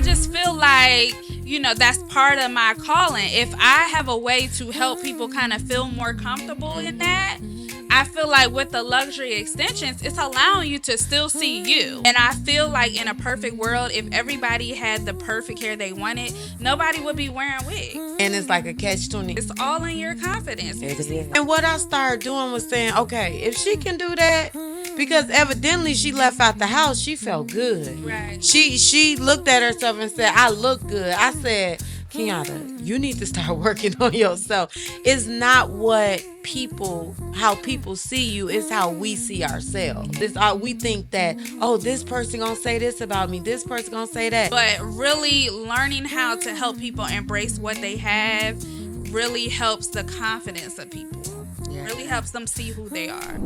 just feel like, that's part of my calling. If I have a way to help people kind of feel more comfortable in that, I feel like with the luxury extensions, it's allowing you to still see you. And I feel like in a perfect world, if everybody had the perfect hair they wanted, nobody would be wearing wigs. And it's like a catch-22. It's all in your confidence. And what I started doing was saying, okay, if she can do that, because evidently she left out the house, she felt good. Right. She looked at herself and said, I look good. I said, Kenyatta, you need to start working on yourself. It's not how people see you, it's how we see ourselves. We think that, this person gonna say this about me, this person gonna say that. But really learning how to help people embrace what they have really helps the confidence of people. Yeah. Really helps them see who they are.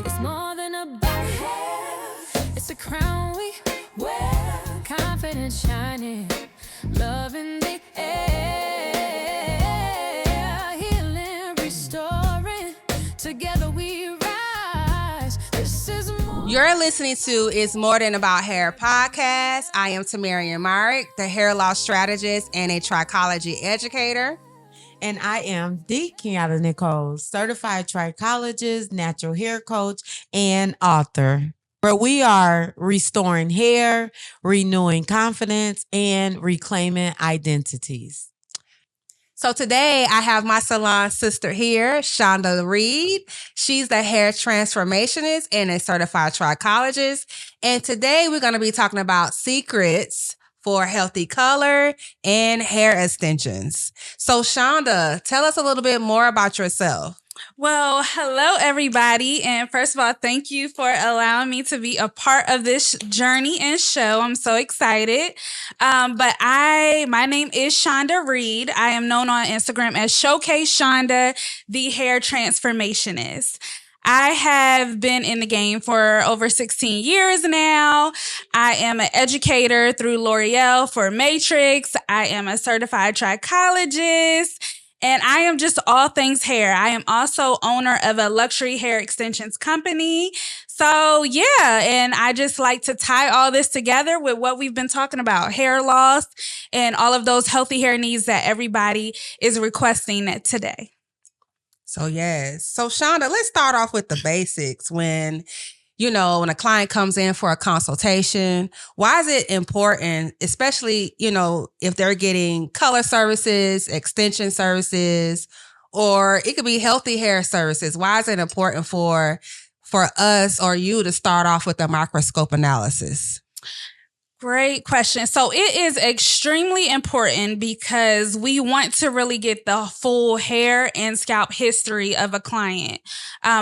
It's more than a hair. It's a crown we wear. Confidence shining. Love in the air, healing, restoring. Together we rise. This is more. You're listening to It's More Than About Hair podcast. I am Tamarian Myrick, the hair loss strategist and a trichology educator. And I am the Kenyatta Nicole, certified trichologist, natural hair coach, and author, where we are restoring hair, renewing confidence, and reclaiming identities. So today I have my salon sister here, Shanda Reed. She's the hair transformationist and a certified trichologist. And today we're going to be talking about secrets for healthy color and hair extensions. So Shanda, tell us a little bit more about yourself. Well, hello, everybody. And first of all, thank you for allowing me to be a part of this journey and show. I'm so excited. But my name is Shanda Reed. I am known on Instagram as Showcase Shanda, the hair transformationist. I have been in the game for over 16 years now. I am an educator through L'Oreal for Matrix. I am a certified trichologist. And I am just all things hair. I am also owner of a luxury hair extensions company. So yeah, and I just like to tie all this together with what we've been talking about, hair loss and all of those healthy hair needs that everybody is requesting today. So yes. So Shanda, let's start off with the basics. When a client comes in for a consultation, why is it important, especially, if they're getting color services, extension services, or it could be healthy hair services? Why is it important for us or you to start off with a microscope analysis? Great question. So it is extremely important because we want to really get the full hair and scalp history of a client.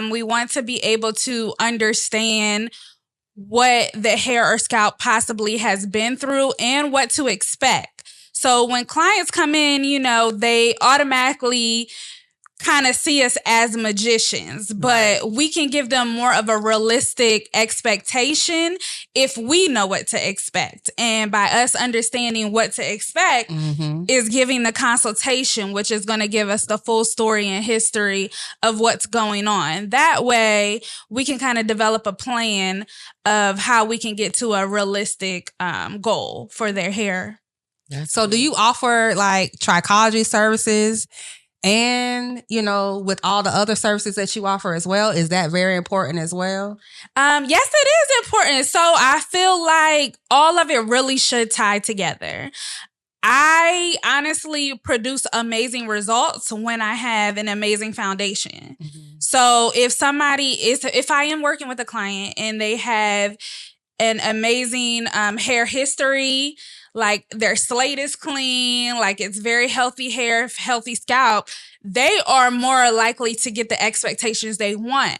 We want to be able to understand what the hair or scalp possibly has been through and what to expect. So when clients come in, they automatically kind of see us as magicians, but we can give them more of a realistic expectation if we know what to expect. And by us understanding what to expect is giving the consultation, which is going to give us the full story and history of what's going on. That way we can kind of develop a plan of how we can get to a realistic goal for their hair. So do you offer like trichology services? And, with all the other services that you offer as well, is that very important as well? Yes, it is important. So I feel like all of it really should tie together. I honestly produce amazing results when I have an amazing foundation. So if I am working with a client and they have an amazing hair history, like their slate is clean, like it's very healthy hair, healthy scalp, they are more likely to get the expectations they want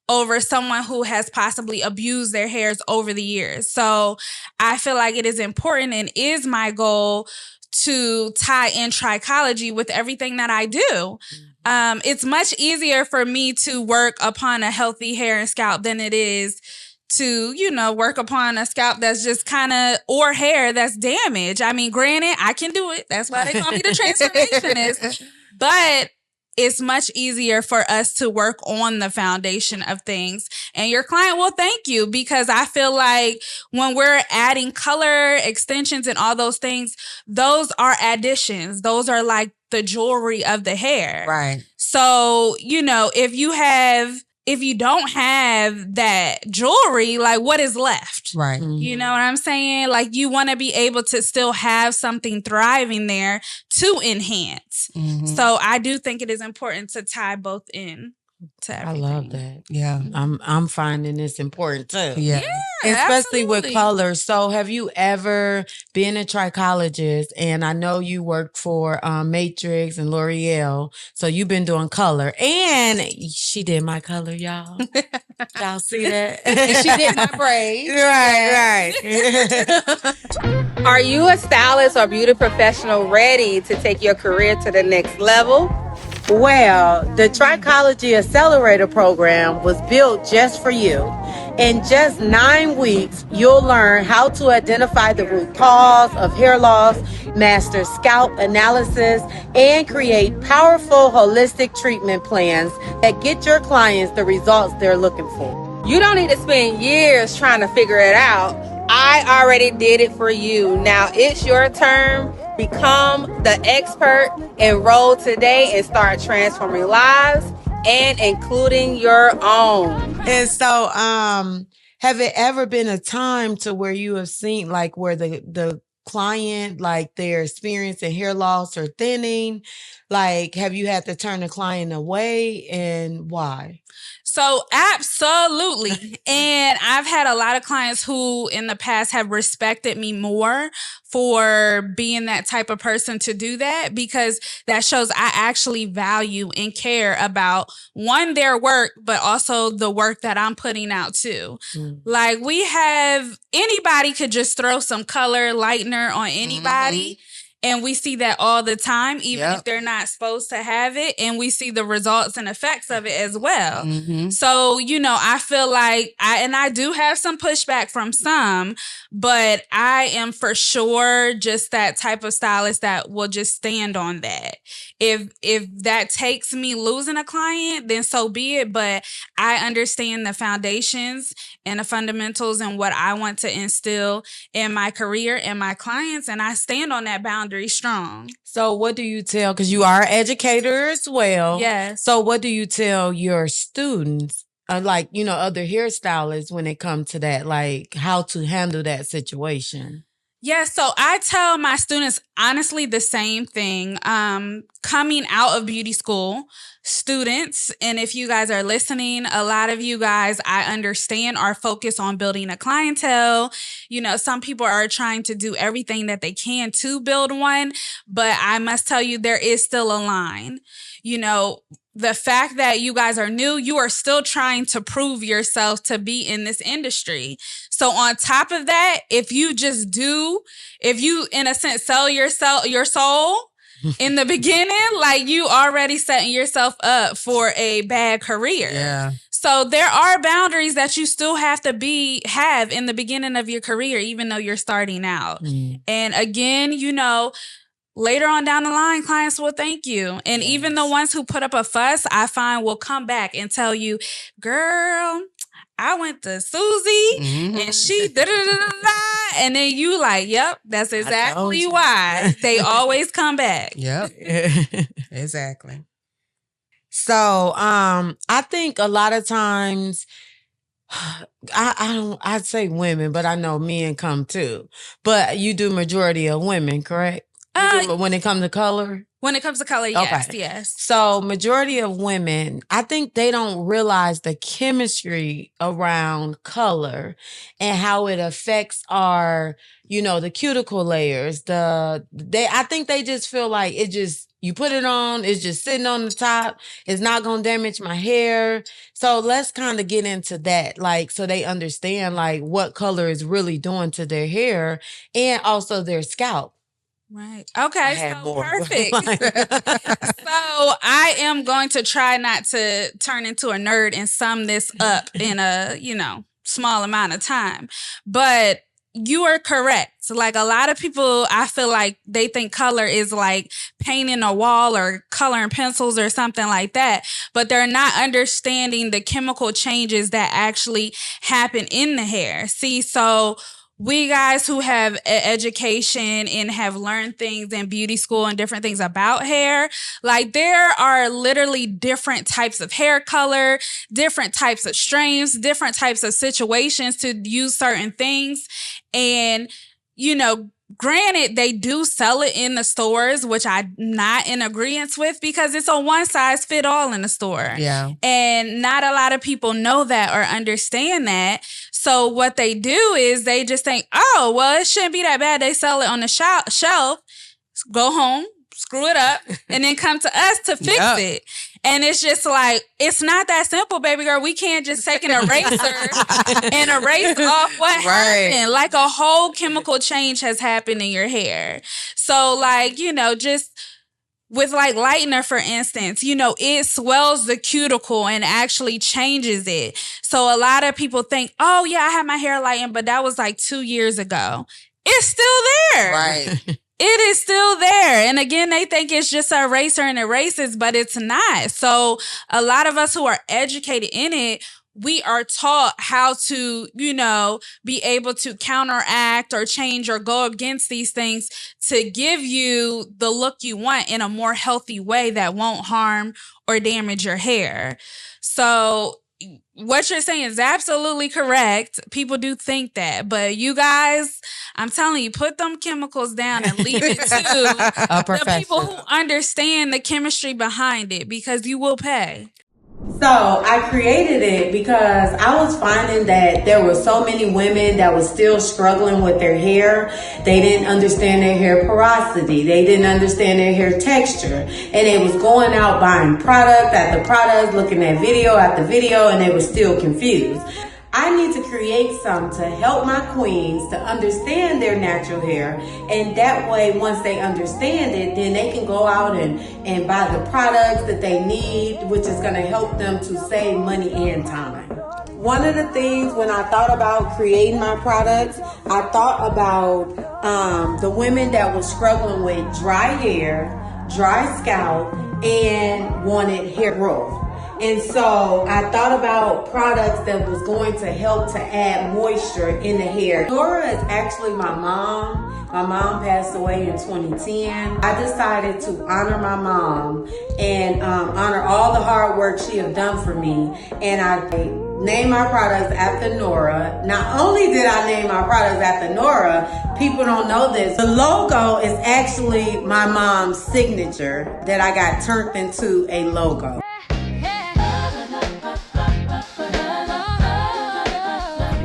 over someone who has possibly abused their hairs over the years. So I feel like it is important and is my goal to tie in trichology with everything that I do. It's much easier for me to work upon a healthy hair and scalp than it is to, work upon a scalp that's just or hair that's damaged. I mean, granted, I can do it. That's why they call me the transformationist. But it's much easier for us to work on the foundation of things. And your client will thank you, because I feel like when we're adding color, extensions, and all those things, those are additions. Those are like the jewelry of the hair. Right. So, if you don't have that jewelry, like, what is left? Right. You know what I'm saying? Like, you want to be able to still have something thriving there to enhance. So I do think it is important to tie both in to everything. I love that. Yeah. I'm finding this important too. Yeah. Especially with absolutely. colors. So have you ever been a trichologist? And I know you worked for Matrix and L'Oreal. So you've been doing color. And she did my color, y'all. Y'all see that? And she did my braids. Right. Are you a stylist or beauty professional ready to take your career to the next level? Well, the Trichology Accelerator program was built just for you. In just 9 weeks, you'll learn how to identify the root cause of hair loss, master scalp analysis, and create powerful holistic treatment plans that get your clients the results they're looking for. You don't need to spend years trying to figure it out. I already did it for you. Now it's your turn. Become the expert. Enroll today and start transforming lives and including your own. And so, have it ever been a time to where you have seen like where the client, like their experience in hair loss or thinning, like have you had to turn the client away, and why? So absolutely. And I've had a lot of clients who in the past have respected me more for being that type of person to do that, because that shows I actually value and care about, one, their work, but also the work that I'm putting out too. Like, anybody could just throw some color lightener on anybody. And we see that all the time, even if they're not supposed to have it. And we see the results and effects of it as well. So, I feel like I do have some pushback from some, but I am for sure just that type of stylist that will just stand on that. If that takes me losing a client, then so be it. But I understand the foundations and the fundamentals and what I want to instill in my career and my clients. And I stand on that boundary strong. So what do you tell, because you are an educator as well. Yes. So what do you tell your students, other hairstylists when it comes to that, like how to handle that situation? Yeah, so I tell my students, honestly, the same thing. Coming out of beauty school, students, and if you guys are listening, a lot of you guys, I understand, are focused on building a clientele. Some people are trying to do everything that they can to build one, but I must tell you, there is still a line. The fact that you guys are new, you are still trying to prove yourself to be in this industry. So on top of that, if you in a sense sell your soul in the beginning, like, you already setting yourself up for a bad career. Yeah. So there are boundaries that you still have to have in the beginning of your career, even though you're starting out. And again, later on down the line, clients will thank you. And even the ones who put up a fuss, I find, will come back and tell you, girl, I went to Susie and she da-da-da-da-da. And then you like, yep, that's exactly why. They always come back. Yep. Exactly. So I think a lot of times, I'd say women, but I know men come too. But you do majority of women, correct? When it comes to color? When it comes to color, yes, yes. So majority of women, I think they don't realize the chemistry around color and how it affects our, the cuticle layers. I think they just feel like you put it on, it's just sitting on the top. It's not going to damage my hair. So let's kind of get into that, like, so they understand like what color is really doing to their hair and also their scalp. Right. Okay. So perfect. So I am going to try not to turn into a nerd and sum this up in a, small amount of time. But you are correct. Like a lot of people, I feel like they think color is like painting a wall or coloring pencils or something like that, but they're not understanding the chemical changes that actually happen in the hair. See, so we guys who have education and have learned things in beauty school and different things about hair, like there are literally different types of hair color, different types of strains, different types of situations to use certain things. And, you know, granted, they do sell it in the stores, which I'm not in agreement with because it's a one size fit all in the store. Yeah. And not a lot of people know that or understand that. So what they do is they just think, oh, well, it shouldn't be that bad. They sell it on the shelf, go home, screw it up, and then come to us to fix it. And it's just like, it's not that simple, baby girl. We can't just take an eraser and erase off what happened. Like a whole chemical change has happened in your hair. So like, you know, just with like lightener, for instance, you know, it swells the cuticle and actually changes it. So a lot of people think, oh yeah, I had my hair lightened, but that was like 2 years ago. It's still there. Right. It is still there. And again, they think it's just an eraser and erases, but it's not. So a lot of us who are educated in it, we are taught how to, you know, be able to counteract or change or go against these things to give you the look you want in a more healthy way that won't harm or damage your hair. So what you're saying is absolutely correct. People do think that, but you guys, I'm telling you, put them chemicals down and leave it to the people who understand the chemistry behind it, because you will pay. So I created it because I was finding that there were so many women that were still struggling with their hair. They didn't understand their hair porosity. They didn't understand their hair texture. And they was going out buying product after product, looking at video after video, and they were still confused. I need to create some to help my queens to understand their natural hair. And that way, once they understand it, then they can go out and buy the products that they need, which is going to help them to save money and time. One of the things when I thought about creating my products, I thought about the women that were struggling with dry hair, dry scalp, and wanted hair growth. And so I thought about products that was going to help to add moisture in the hair. Nora is actually my mom. My mom passed away in 2010. I decided to honor my mom and honor all the hard work she have done for me. And I named my products after Nora. Not only did I name my products after Nora, people don't know this. The logo is actually my mom's signature that I got turned into a logo.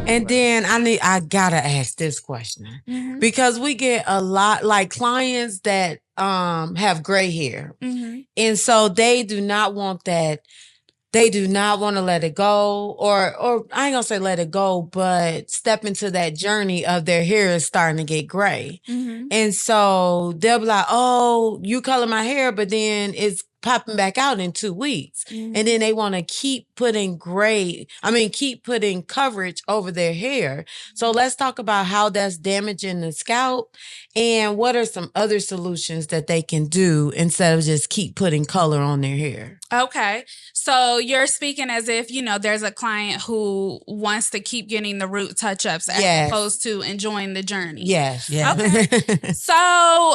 And then I gotta ask this question because we get a lot like clients that have gray hair, and so they do not want that. They do not want to let it go, or I ain't gonna say let it go, but step into that journey of their hair is starting to get gray, and so they'll be like, "Oh, you color my hair," but then it's popping back out in 2 weeks. And then they want to keep putting coverage over their hair. So let's talk about how that's damaging the scalp and what are some other solutions that they can do instead of just keep putting color on their hair. Okay. So you're speaking as if, you know, there's a client who wants to keep getting the root touch-ups as opposed to enjoying the journey. Yes. Okay. So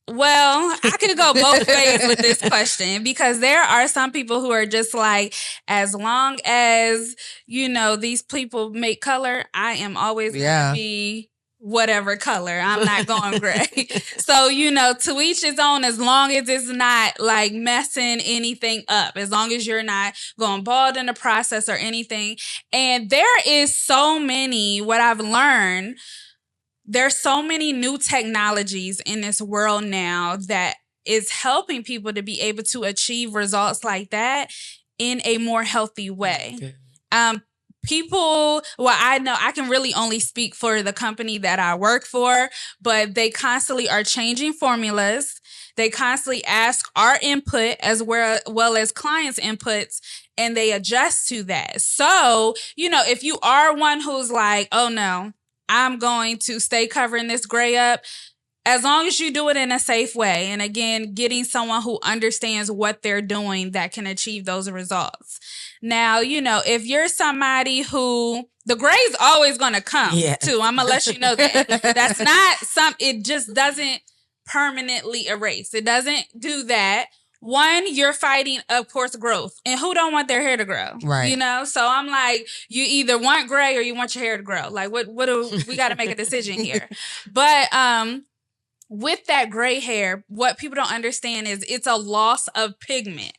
well, I could go both ways with this question because there are some people who are just like, as long as, you know, these people make color, I am always going to be whatever color. I'm not going gray. So, you know, to each his own, as long as it's not like messing anything up, as long as you're not going bald in the process or anything. And there is so many, what I've learned, there's so many new technologies in this world now that is helping people to be able to achieve results like that in a more healthy way. People, well, I know I can really only speak for the company that I work for, but they constantly are changing formulas. They constantly ask our input as well as clients' inputs. and they adjust to that. So, if you are one who's like, oh no, I'm going to stay covering this gray up, as long as you do it in a safe way. And again, getting someone who understands what they're doing that can achieve those results. Now, if you're somebody who the gray's always going to come too, I'm going to let you know that. That's not it just doesn't permanently erase. It doesn't do that. One, you're fighting, of course, growth. And who don't want their hair to grow? Right. So I'm like, you either want gray or you want your hair to grow. Like, what do we got to make a decision here? But, with that gray hair, what people don't understand is it's a loss of pigment.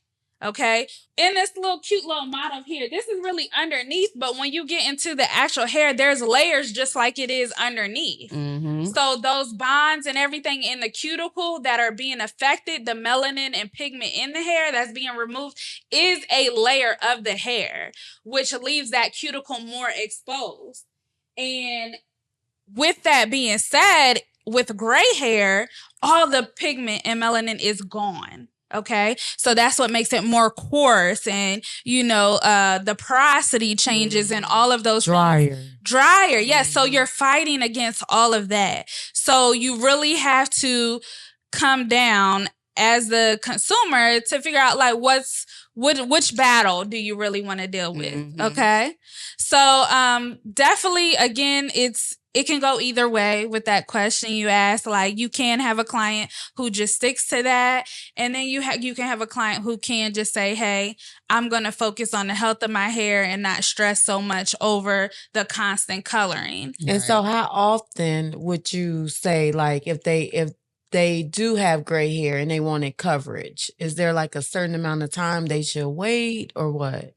Okay. In this little cute little model here, this is really underneath, but when you get into the actual hair, there's layers just like it is underneath. Mm-hmm. So those bonds and everything in the cuticle that are being affected, the melanin and pigment in the hair that's being removed is a layer of the hair, which leaves that cuticle more exposed. And with that being said, with gray hair, all the pigment and melanin is gone. Okay. So that's what makes it more coarse, and, the porosity changes and all of those drier. Yes. So you're fighting against all of that. So you really have to come down as the consumer to figure out like which battle do you really want to deal with? Mm-hmm. Okay. So definitely, again, it can go either way with that question you asked. Like, you can have a client who just sticks to that. And then you can have a client who can just say, hey, I'm going to focus on the health of my hair and not stress so much over the constant coloring. And so how often would you say, like, if they do have gray hair and they wanted coverage, is there like a certain amount of time they should wait or what?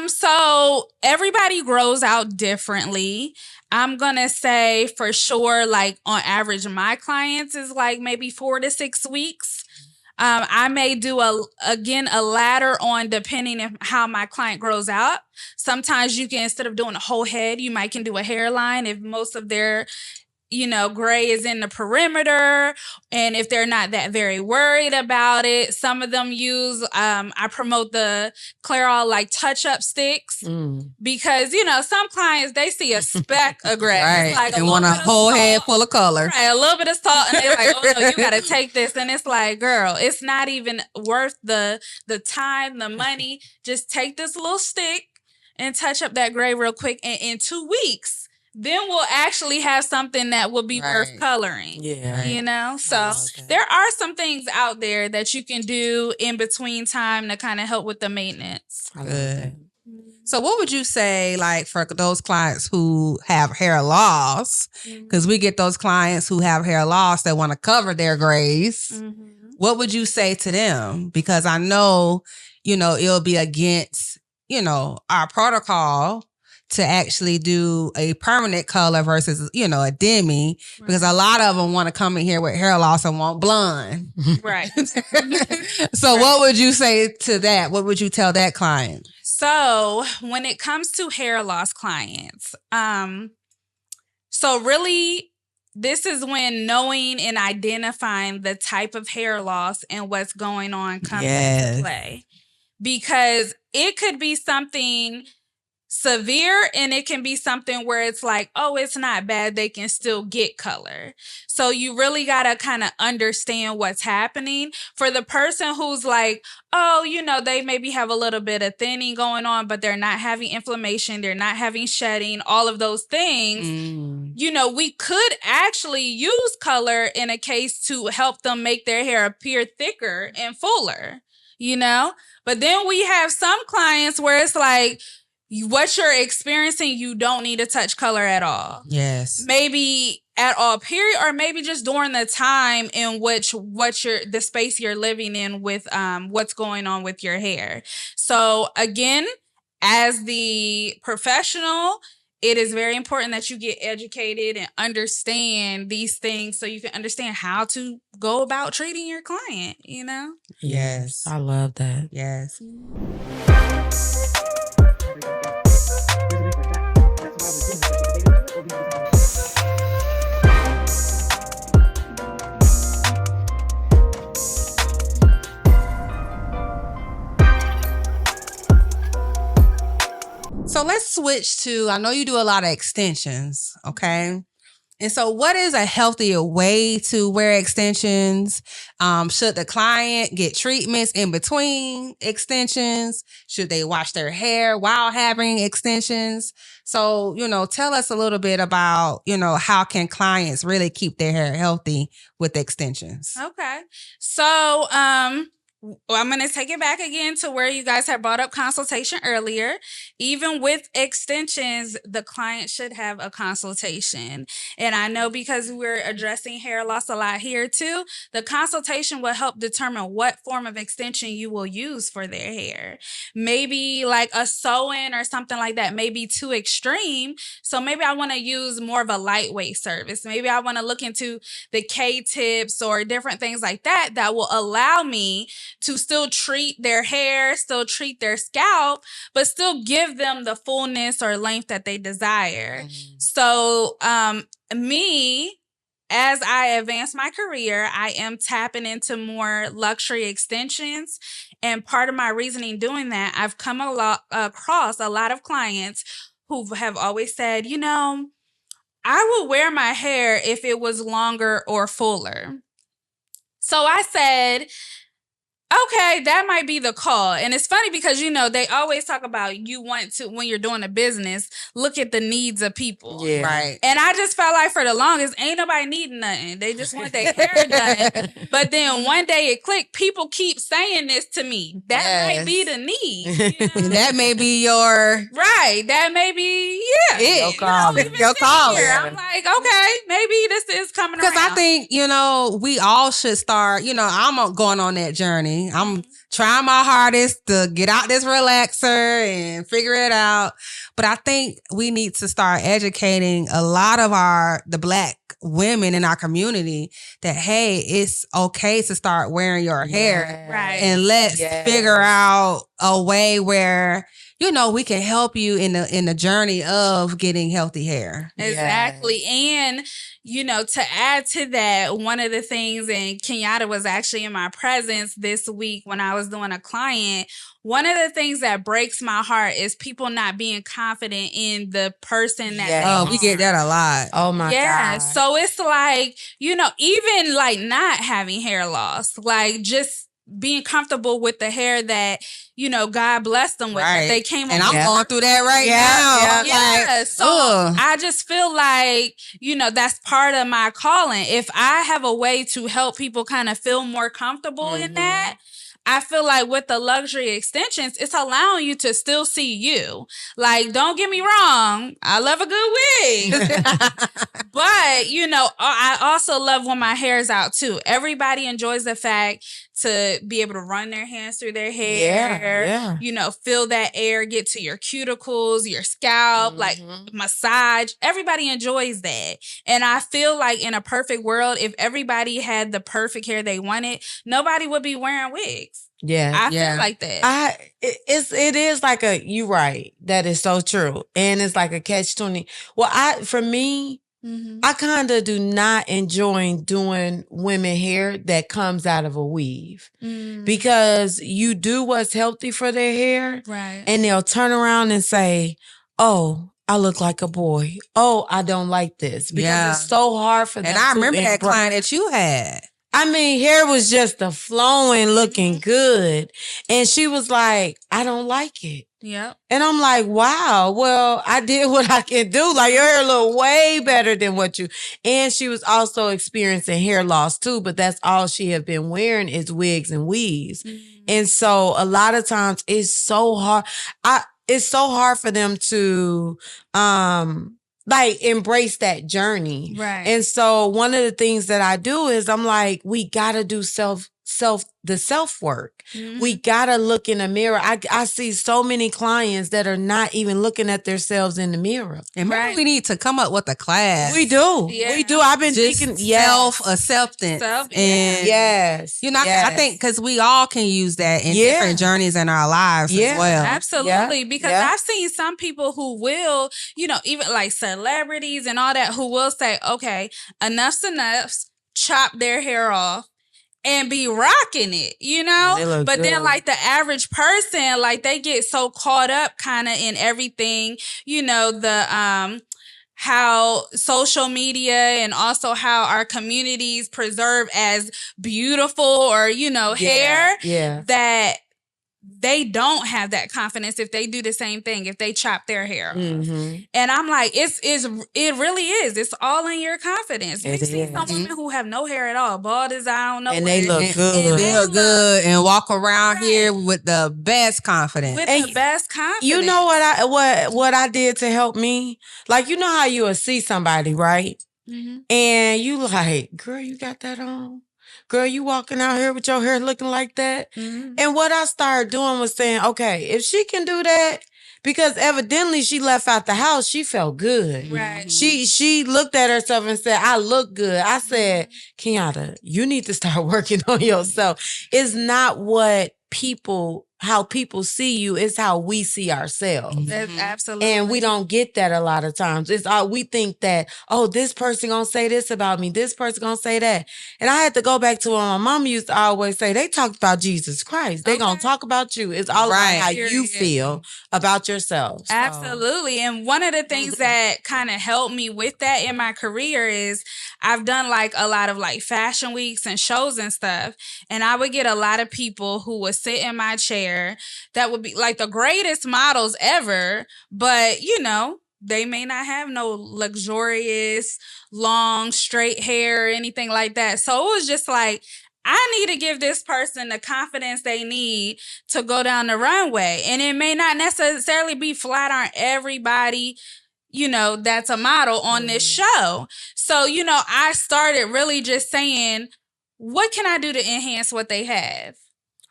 So everybody grows out differently. I'm going to say for sure, like on average, my clients is like maybe 4 to 6 weeks. I may do a ladder on depending on how my client grows out. Sometimes you can, instead of doing a whole head, you might can do a hairline if most of their gray is in the perimeter. And if they're not that very worried about it, some of them use, I promote the Clairol like touch-up sticks because, some clients, they see a speck of gray. Right. It's like and want a whole head full of color. Right, a little bit of salt. And they're like, oh no, you got to take this. And it's like, girl, it's not even worth the time, the money. Just take this little stick and touch up that gray real quick. And in 2 weeks, then we'll actually have something that will be worth coloring. Yeah. So there are some things out there that you can do in between time to kind of help with the maintenance. Good. So what would you say, like, for those clients who have hair loss, because we get those clients who have hair loss that want to cover their grays. Mm-hmm. What would you say to them? Because I know, it'll be against, our protocol to actually do a permanent color versus, a demi, because a lot of them want to come in here with hair loss and want blonde. Right. So what would you say to that? What would you tell that client? So when it comes to hair loss clients, so really, this is when knowing and identifying the type of hair loss and what's going on comes into play. Because it could be something severe and it can be something where it's like, oh, it's not bad, they can still get color. So you really got to kind of understand what's happening. For the person who's like, oh, they maybe have a little bit of thinning going on, but they're not having inflammation, they're not having shedding, all of those things, we could actually use color in a case to help them make their hair appear thicker and fuller, But then we have some clients where it's like, what you're experiencing, you don't need to touch color at all. Yes. Maybe at all, period, or maybe just during the time in which the space you're living in with what's going on with your hair. So again, as the professional, it is very important that you get educated and understand these things so you can understand how to go about treating your client, Yes. I love that. Yes. switch to, I know you do a lot of extensions, okay? And so what is a healthier way to wear extensions? Should the client get treatments in between extensions? Should they wash their hair while having extensions? So, tell us a little bit about, how can clients really keep their hair healthy with extensions? Okay. So, I'm going to take it back again to where you guys had brought up consultation earlier. Even with extensions, the client should have a consultation. And I know because we're addressing hair loss a lot here too, the consultation will help determine what form of extension you will use for their hair. Maybe like a sew-in or something like that may be too extreme. So maybe I want to use more of a lightweight service. Maybe I want to look into the K-tips or different things like that that will allow me to still treat their hair, still treat their scalp, but still give them the fullness or length that they desire. So, me, as I advance my career, I am tapping into more luxury extensions. And part of my reasoning doing that, I've come across a lot of clients who have always said, I would wear my hair if it was longer or fuller. So I said, okay, that might be the call. And it's funny because, they always talk about you want to, when you're doing a business, look at the needs of people. Yeah. Right. And I just felt like for the longest, ain't nobody needing nothing. They just want their hair done. But then one day it clicked. People keep saying this to me. That might be the need. And that may be your... Right. That may be, Your call. Your call. I'm like, okay, maybe this is coming around. Because I think, we all should start, I'm going on that journey. I'm trying my hardest to get out this relaxer and figure it out. But I think we need to start educating a lot of the Black women in our community that, hey, it's okay to start wearing your hair. Right. And let's figure out a way where, we can help you in the journey of getting healthy hair. Exactly. And, to add to that, one of the things, and Kenyatta was actually in my presence this week when I was doing a client, one of the things that breaks my heart is people not being confident in the person that they are. We get that a lot. Oh my God. So it's like, even like not having hair loss, like just being comfortable with the hair that, God blessed them with. That they came and on. I'm going through that right now. Yeah. So I just feel like, that's part of my calling. If I have a way to help people kind of feel more comfortable in that, I feel like with the luxury extensions, it's allowing you to still see you. Like, don't get me wrong, I love a good wig. But, I also love when my hair is out too. Everybody enjoys the fact to be able to run their hands through their hair, feel that air get to your cuticles, your scalp, like massage. Everybody enjoys that. And I feel like in a perfect world, if everybody had the perfect hair they wanted, nobody would be wearing wigs. Yeah. I feel like that. It is like you right. That is so true. And it's like a catch-20. Well, for me, I kind of do not enjoy doing women hair that comes out of a weave because you do what's healthy for their hair. Right. And they'll turn around and say, oh, I look like a boy. Oh, I don't like this because it's so hard for them. And I remember that client that you had. I mean, hair was just the flowing, looking good. And she was like, I don't like it. Yep. And I'm like, wow, well, I did what I can do. Like, your hair look way better than what you. And she was also experiencing hair loss too, but that's all she had been wearing is wigs and weaves. And so a lot of times it's so hard. It's so hard for them to, embrace that journey. Right. And so one of the things that I do is I'm like, we gotta do self work. We gotta look in the mirror. I see so many clients that are not even looking at themselves in the mirror. And maybe we need to come up with a class. We do. Yeah. We do. I've been Just thinking self-acceptance. And yes. I think because we all can use that in different journe's in our lives as well. Absolutely. Because I've seen some people who will, even like celebrities and all that, who will say, okay, enough's enough, chop their hair off and be rocking it, you know? They look But then good. like the average person, like they get so caught up kind of in everything, you know, the how social media and also how our communities preserve as beautiful or, you know, hair, Yeah. that they don't have that confidence if they do the same thing, if they chop their hair off. Mm-hmm. And I'm like, it really is. It's all in your confidence. We It see is. some women who have no hair at all, bald as I don't know. And they what. look good. And they Feel look good and walk around Right. here with the best confidence. with And the best confidence. You know what I did to help me? Like, you know how you will see somebody, right? Mm-hmm. And you like, girl, you got that on? Girl, you walking out here with your hair looking like that? Mm-hmm. And what I started doing was saying, okay, if she can do that, because evidently she left out the house, she felt good. Right. She looked at herself and said, I look good. I said, Kenyatta, you need to start working on yourself. It's not how people see you, it's how we see ourselves. That's absolutely. And we don't get that a lot of times. It's all we think that, oh, this person gonna say this about me, this person gonna say that. And I had to go back to what my mom used to always say. They talk about Jesus Christ. They gonna talk about you. It's all Right. about how you Period. feel about yourself. So, Absolutely. And one of the things that kind of helped me with that in my career is I've done like a lot of like fashion weeks and shows and stuff. And I would get a lot of people who would sit in my chair that would be like the greatest models ever, but you know, they may not have no luxurious, long, straight hair or anything like that. So it was just like, I need to give this person the confidence they need to go down the runway. And it may not necessarily be flat on everybody, you know, that's a model on this show. So, you know, I started really just saying, what can I do to enhance what they have?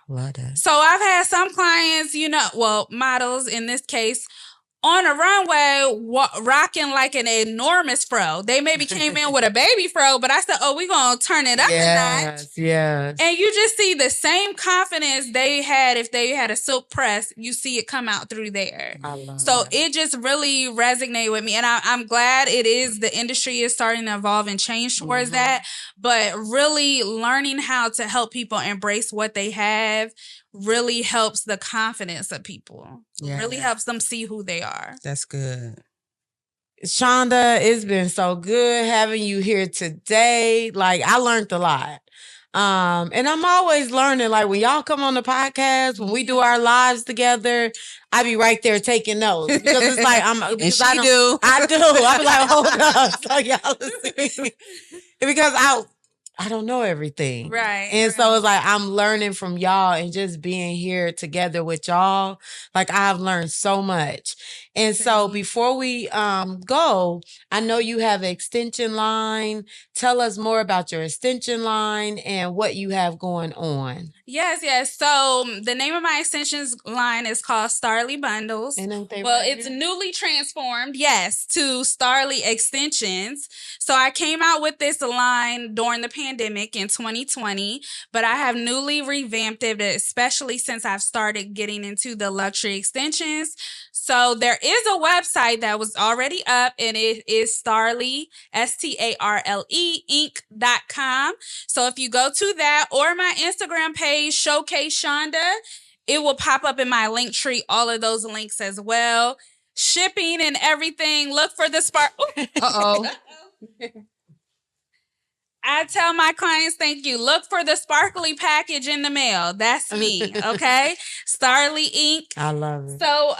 love that. So I've had some clients, you know, well, models in this case, on a runway rocking like an enormous fro. They maybe came in with a baby fro, but I said, oh, we're going to turn it up a notch. Yes. And you just see the same confidence they had if they had a silk press. You see it come out through there. I love So that. it just really resonated with me. And I'm glad the industry is starting to evolve and change towards that. But really learning how to help people embrace what they have really helps the confidence of people. Yeah. Really helps them see who they are. That's good. Shanda, it's been so good having you here today. Like, I learned a lot. And I'm always learning. Like, when y'all come on the podcast, when we do our lives together, I be right there taking notes because it's like I do. I be like, hold up, so y'all see. Because I don't know everything. Right. And so it's like I'm learning from y'all and just being here together with y'all. Like, I've learned so much. And so before we go, I know you have an extension line. Tell us more about your extension line and what you have going on. Yes. So the name of my extensions line is called Starly Bundles. And ain't they Well, right it's here? newly transformed, to Starly Extensions. So I came out with this line during the pandemic in 2020, but I have newly revamped it, especially since I've started getting into the luxury extensions. So there is a website that was already up, and it is Starly, STARLE, Inc.com. So if you go to that or my Instagram page, Showcase Shanda, it will pop up in my link tree, all of those links as well. Shipping and everything. Look for the spark. Uh-oh. I tell my clients, thank you. Look for the sparkly package in the mail. That's me, okay? Starly Inc. I love it. So,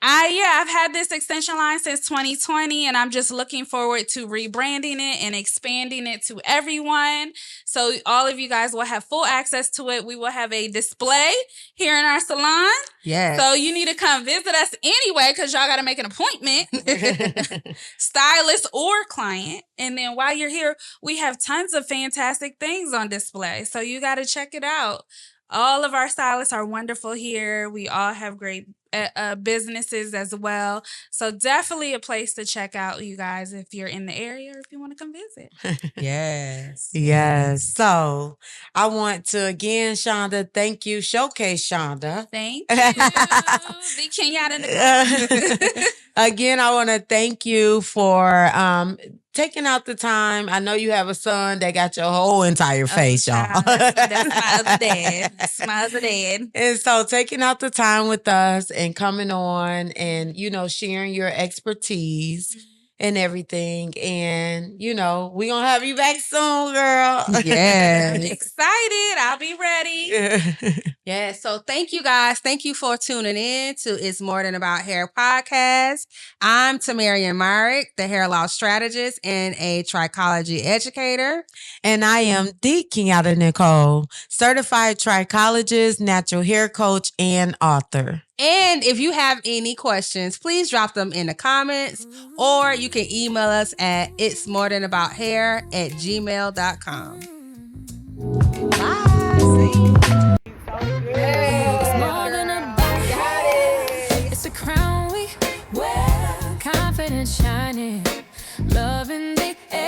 I've had this extension line since 2020, and I'm just looking forward to rebranding it and expanding it to everyone. So all of you guys will have full access to it. We will have a display here in our salon. Yes. So you need to come visit us anyway, because y'all got to make an appointment, stylist or client. And then while you're here, we have tons of fantastic things on display. So you got to check it out. All of our stylists are wonderful here. We all have great businesses as well. So definitely a place to check out, you guys, if you're in the area or if you want to come visit. Yes. Yes. So I want to again, Shanda, thank you. Showcase Shanda. Thank you. The Kenyatta. Again, I want to thank you for taking out the time. I know you have a son that got your whole entire face, y'all. That's my other dad. That's my other dad. And so taking out the time with us and coming on and, sharing your expertise and everything. And, we going to have you back soon, girl. Yeah. Excited. I'll be ready. Yeah. So thank you guys. Thank you for tuning in to It's More Than About Hair podcast. I'm Tamarian Myrick, the hair loss strategist and a trichology educator. And I am the Kenyatta Nicole, certified trichologist, natural hair coach, and author. And if you have any questions, please drop them in the comments or you can email us at itsmorethanabouhair@gmail.com. It's more than a body. It's a crown we wear, confidence shining, love in the air.